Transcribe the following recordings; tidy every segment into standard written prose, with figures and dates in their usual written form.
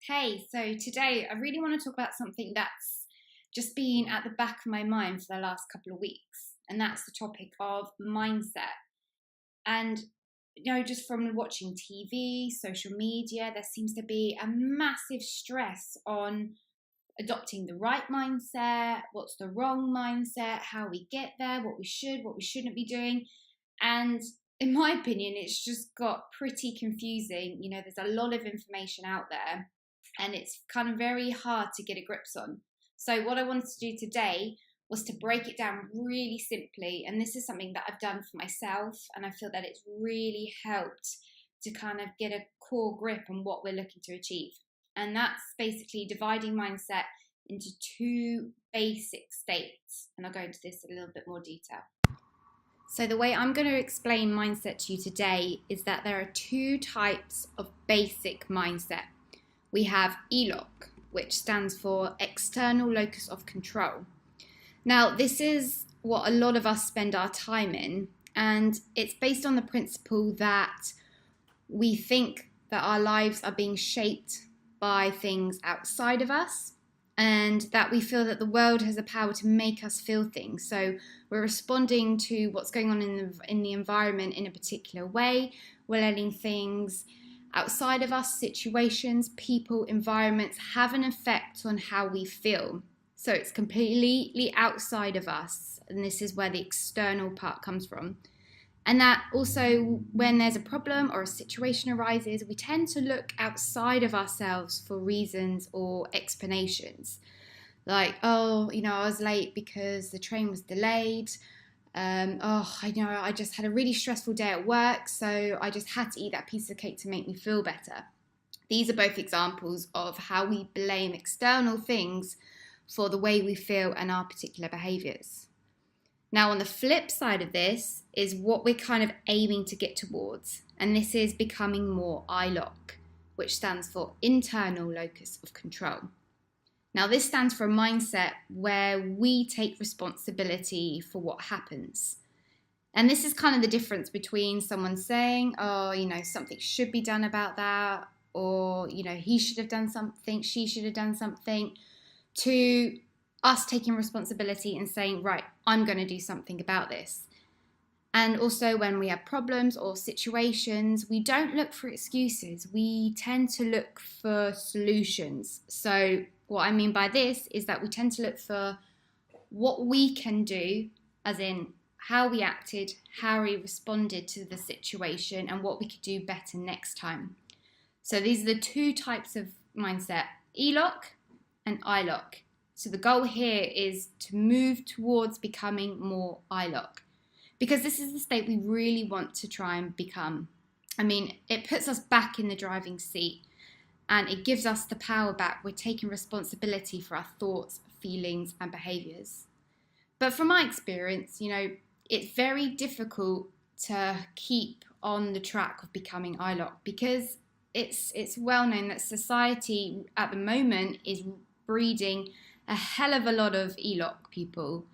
Hey, so today I really want to talk about something that's just been at the back of my mind for the last couple of weeks, and that's the topic of mindset. And, just from watching TV, social media, there seems to be a massive stress on adopting the right mindset, what's the wrong mindset, how we get there, what we should, what we shouldn't be doing. And in my opinion, it's just got pretty confusing. There's a lot of information out there and it's kind of very hard to get a grips on. So, what I wanted to do today was to break it down really simply. And this is something that I've done for myself, and I feel that it's really helped to kind of get a core grip on what we're looking to achieve. And that's basically dividing mindset into two basic states. And I'll go into this in a little bit more detail. So, the way I'm going to explain mindset to you today is that there are two types of basic mindset. We have ELOC, which stands for External Locus of Control. Now, this is what a lot of us spend our time in, and it's based on the principle that we think that our lives are being shaped by things outside of us, and that we feel that the world has the power to make us feel things. So we're responding to what's going on in the environment in a particular way. We're letting things outside of us, situations, people, environments, have an effect on how we feel. So it's completely outside of us, and this is where the external part comes from. And that also, when there's a problem or a situation arises, we tend to look outside of ourselves for reasons or explanations. Like, I was late because the train was delayed. I just had a really stressful day at work, so I just had to eat that piece of cake to make me feel better. These are both examples of how we blame external things for the way we feel and our particular behaviours. Now, on the flip side of this is what we're kind of aiming to get towards, and this is becoming more ILOC, which stands for Internal Locus of Control. Now, this stands for a mindset where we take responsibility for what happens. And this is kind of the difference between someone saying, something should be done about that, or, he should have done something, she should have done something, to us taking responsibility and saying, right, I'm going to do something about this. And also when we have problems or situations, we don't look for excuses. We tend to look for solutions. So what I mean by this is that we tend to look for what we can do, as in how we acted, how we responded to the situation, and what we could do better next time. So these are the two types of mindset, ELOC and ILOC. So the goal here is to move towards becoming more ILOC, because this is the state we really want to try and become. I mean, it puts us back in the driving seat and it gives us the power back. We're taking responsibility for our thoughts, feelings, and behaviours. But from my experience, it's very difficult to keep on the track of becoming ILOC, because it's well known that society at the moment is breeding a hell of a lot of ELOC people.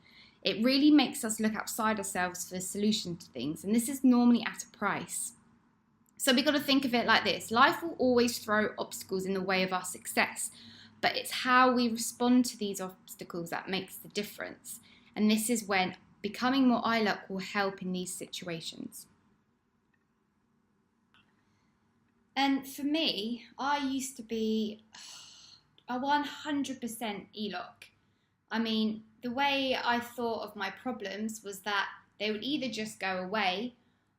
It really makes us look outside ourselves for a solution to things, and this is normally at a price. So we've got to think of it like this. Life will always throw obstacles in the way of our success, but it's how we respond to these obstacles that makes the difference. And this is when becoming more ILOC will help in these situations. And for me, I used to be a 100% ELOC. I mean, the way I thought of my problems was that they would either just go away,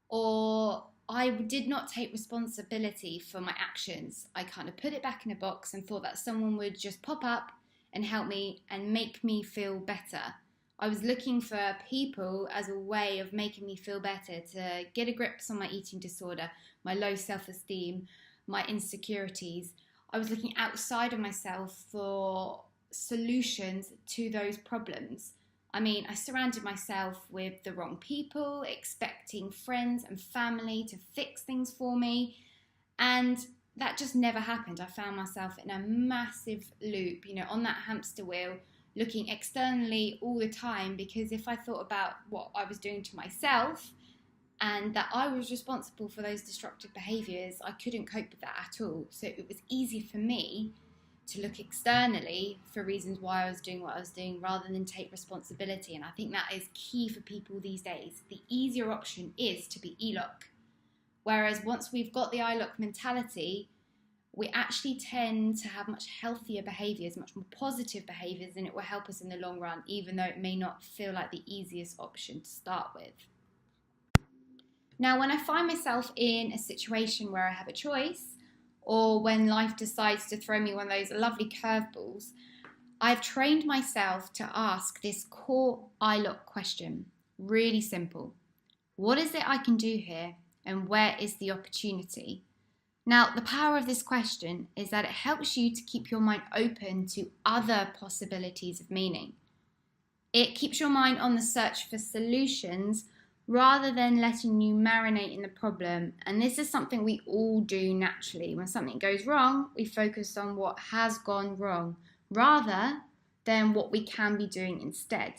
or I did not take responsibility for my actions. I kind of put it back in a box and thought that someone would just pop up and help me and make me feel better. I was looking for people as a way of making me feel better, to get a grip on my eating disorder, my low self-esteem, my insecurities. I was looking outside of myself for solutions to those problems. I mean, I surrounded myself with the wrong people, expecting friends and family to fix things for me, and that just never happened. I found myself in a massive loop, on that hamster wheel, looking externally all the time, because if I thought about what I was doing to myself and that I was responsible for those destructive behaviours. I couldn't cope with that at all. So it was easy for me to look externally for reasons why I was doing what I was doing rather than take responsibility. And I think that is key for people these days. The easier option is to be ELOC. Whereas once we've got the ILOC mentality, we actually tend to have much healthier behaviours, much more positive behaviours, and it will help us in the long run, even though it may not feel like the easiest option to start with. Now, when I find myself in a situation where I have a choice, or when life decides to throw me one of those lovely curveballs, I've trained myself to ask this core ILOC question. Really simple. What is it I can do here, and where is the opportunity? Now, the power of this question is that it helps you to keep your mind open to other possibilities of meaning. It keeps your mind on the search for solutions rather than letting you marinate in the problem. And this is something we all do naturally. When something goes wrong, we focus on what has gone wrong rather than what we can be doing instead.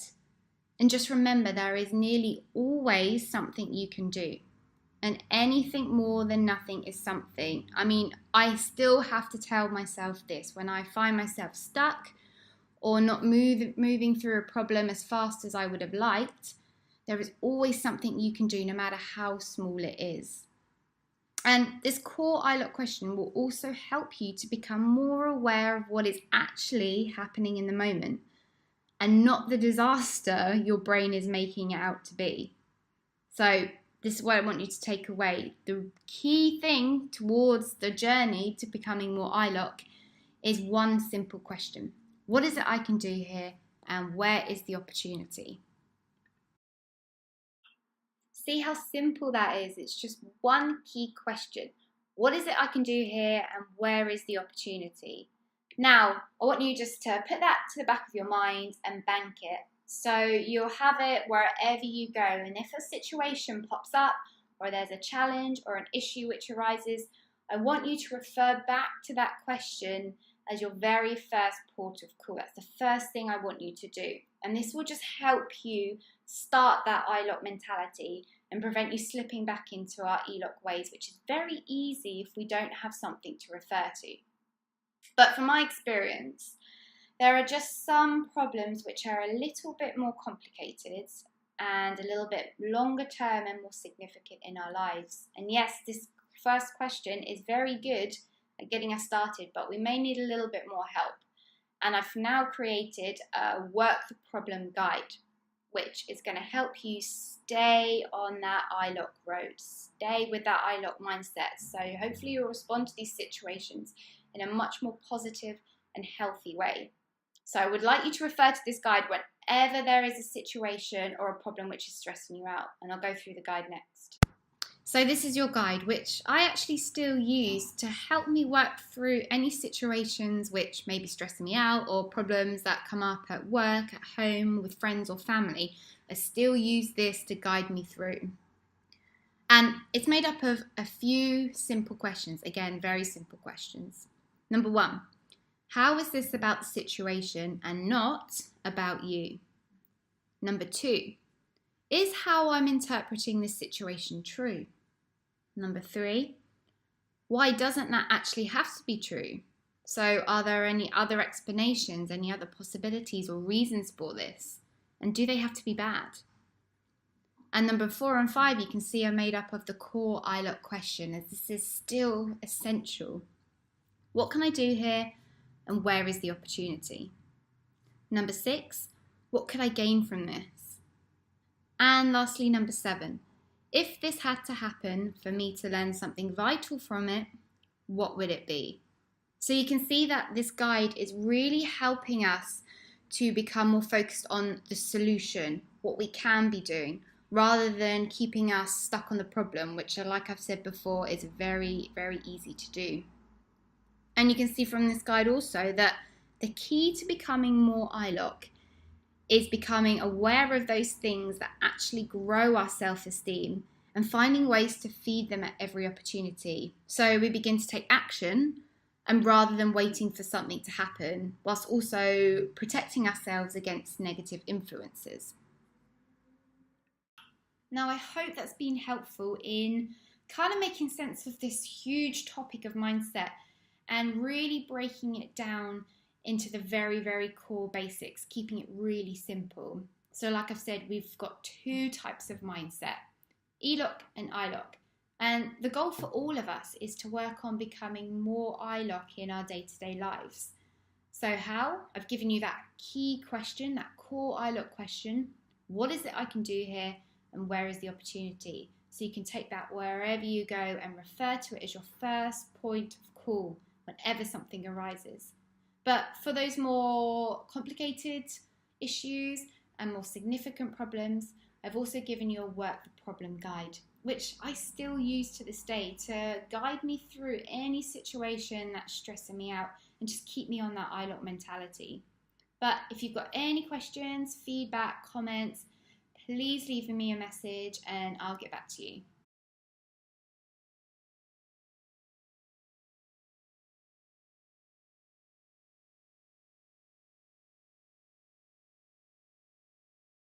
And just remember, there is nearly always something you can do. And anything more than nothing is something. I mean, I still have to tell myself this when I find myself stuck or not moving through a problem as fast as I would have liked. There is always something you can do, no matter how small it is. And this core ILOC question will also help you to become more aware of what is actually happening in the moment and not the disaster your brain is making it out to be. So this is what I want you to take away. The key thing towards the journey to becoming more ILOC is one simple question. What is it I can do here, and where is the opportunity? See how simple that is? It's just one key question. What is it I can do here, and where is the opportunity? Now, I want you just to put that to the back of your mind and bank it. So you'll have it wherever you go. And if a situation pops up, or there's a challenge or an issue which arises, I want you to refer back to that question as your very first port of call. That's the first thing I want you to do. And this will just help you start that ILOC mentality and prevent you slipping back into our ELOC ways, which is very easy if we don't have something to refer to. But from my experience, there are just some problems which are a little bit more complicated and a little bit longer term and more significant in our lives. And yes, this first question is very good at getting us started, but we may need a little bit more help. And I've now created a work the problem guide, which is going to help you stay on that ILOC road, stay with that ILOC mindset. So hopefully you'll respond to these situations in a much more positive and healthy way. So I would like you to refer to this guide whenever there is a situation or a problem which is stressing you out, and I'll go through the guide next. So this is your guide, which I actually still use to help me work through any situations which may be stressing me out or problems that come up at work, at home, with friends or family. I still use this to guide me through. And it's made up of a few simple questions. Again, very simple questions. Number 1, how is this about the situation and not about you? Number 2, is how I'm interpreting this situation true? Number 3, why doesn't that actually have to be true? So are there any other explanations, any other possibilities or reasons for this? And do they have to be bad? And number 4 and 5, you can see are made up of the core ILOC question, as this is still essential. What can I do here, and where is the opportunity? Number 6, what could I gain from this? And lastly, number 7, if this had to happen for me to learn something vital from it, what would it be? So you can see that this guide is really helping us to become more focused on the solution, what we can be doing, rather than keeping us stuck on the problem, which, like I've said before, is very, very easy to do. And you can see from this guide also that the key to becoming more ILOC is becoming aware of those things that actually grow our self-esteem and finding ways to feed them at every opportunity. So we begin to take action, and rather than waiting for something to happen, whilst also protecting ourselves against negative influences. Now, I hope that's been helpful in kind of making sense of this huge topic of mindset and really breaking it down into the very, very core basics, keeping it really simple. So like I've said, we've got two types of mindset, ELOC and ILOC. And the goal for all of us is to work on becoming more ILOC in our day-to-day lives. So how? I've given you that key question, that core ILOC question. What is it I can do here and where is the opportunity? So you can take that wherever you go and refer to it as your first point of call whenever something arises. But for those more complicated issues and more significant problems, I've also given you a work the problem guide, which I still use to this day to guide me through any situation that's stressing me out and just keep me on that ILOC mentality. But if you've got any questions, feedback, comments, please leave me a message and I'll get back to you.